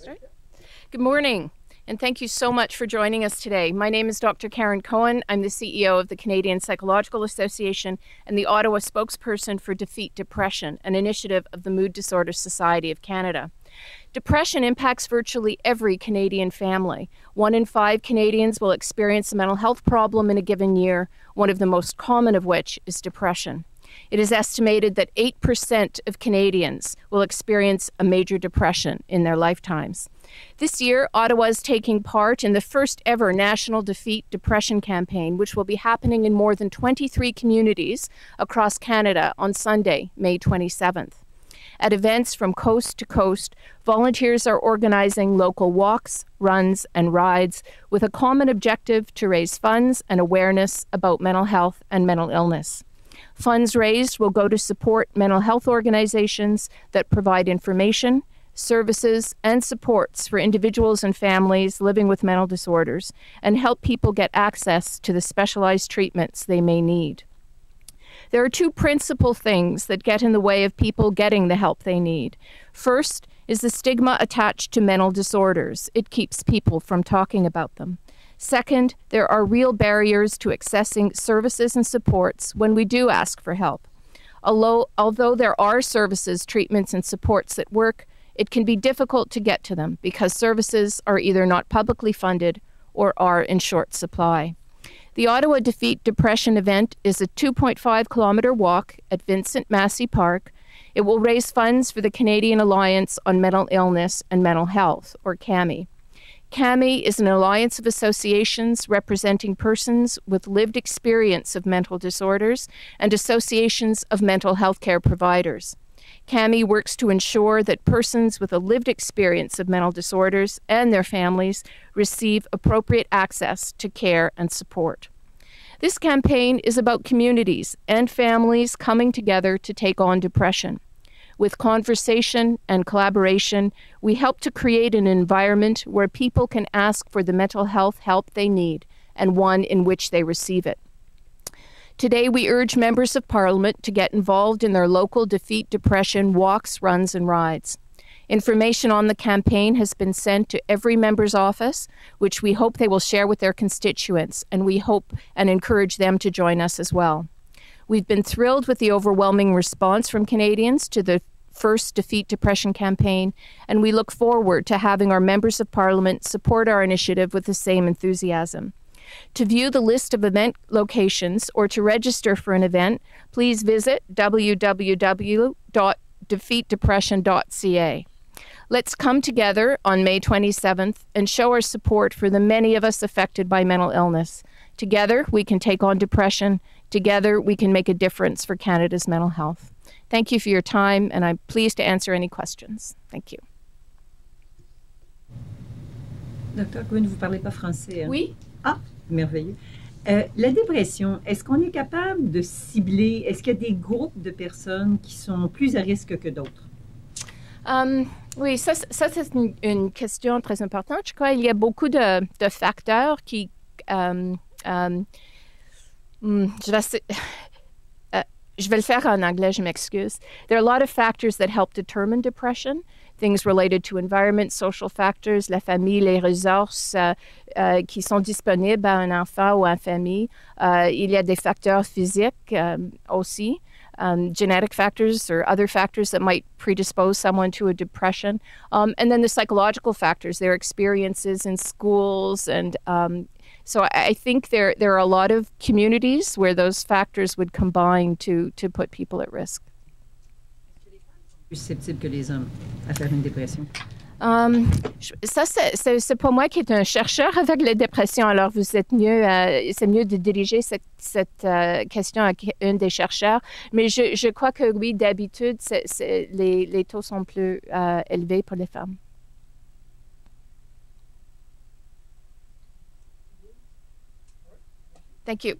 Start? Good morning, and thank you so much for joining us today. My name is Dr. Karen Cohen. I'm the CEO of the Canadian Psychological Association and the Ottawa spokesperson for Defeat Depression, an initiative of the Mood Disorders Society of Canada. Depression impacts virtually every Canadian family. 1 in 5 Canadians will experience a mental health problem in a given year, one of the most common of which is depression. It is estimated that 8% of Canadians will experience a major depression in their lifetimes. This year, Ottawa is taking part in the first ever National Defeat Depression campaign, which will be happening in more than 23 communities across Canada on Sunday, May 27th. At events from coast to coast, volunteers are organizing local walks, runs, and rides with a common objective to raise funds and awareness about mental health and mental illness. Funds raised will go to support mental health organizations that provide information, services, and supports for individuals and families living with mental disorders and help people get access to the specialized treatments they may need. There are 2 principal things that get in the way of people getting the help they need. First is the stigma attached to mental disorders. It keeps people from talking about them. Second, there are real barriers to accessing services and supports when we do ask for help. Although there are services, treatments, and supports that work, it can be difficult to get to them because services are either not publicly funded or are in short supply. The Ottawa Defeat Depression event is a 2.5-kilometer walk at Vincent Massey Park. It will raise funds for the Canadian Alliance on Mental Illness and Mental Health, or CAMI. CAMI is an alliance of associations representing persons with lived experience of mental disorders and associations of mental health care providers. CAMI works to ensure that persons with a lived experience of mental disorders and their families receive appropriate access to care and support. This campaign is about communities and families coming together to take on depression. With conversation and collaboration, we help to create an environment where people can ask for the mental health help they need and one in which they receive it. Today, we urge members of Parliament to get involved in their local Defeat Depression walks, runs, and rides. Information on the campaign has been sent to every member's office, which we hope they will share with their constituents, and we hope and encourage them to join us as well. We've been thrilled with the overwhelming response from Canadians to the first Defeat Depression campaign, and we look forward to having our members of Parliament support our initiative with the same enthusiasm. To view the list of event locations or to register for an event, please visit www.defeatdepression.ca. Let's come together on May 27th and show our support for the many of us affected by mental illness. Together, we can take on depression. Together, we can make a difference for Canada's mental health. Thank you for your time, and I'm pleased to answer any questions. Thank you. Docteur Cohen, vous ne parlez pas français, hein? Oui. Ah, merveilleux. La dépression, est-ce qu'on est capable de cibler, est-ce qu'il y a des groupes de personnes qui sont plus à risque que d'autres? Oui, ça c'est une question très importante. Je crois qu'il y a beaucoup de facteurs qui... je vais le faire en anglais, je m'excuse. There are a lot of factors that help determine depression. Things related to environment, social factors, la famille, les ressources qui sont disponibles à un enfant ou à une famille. Il y a des facteurs physiques aussi. Genetic factors or other factors that might predispose someone to a depression. And then the psychological factors, their experiences in schools. And so I think there are a lot of communities where those factors would combine to put people at risk. Plus susceptibles que les hommes à faire une dépression? Ça, c'est pas moi qui est un chercheur avec la dépression. Alors, vous êtes mieux, c'est mieux de diriger cette question à un des chercheurs. Mais je crois que oui, d'habitude, les taux sont plus élevés pour les femmes. Thank you.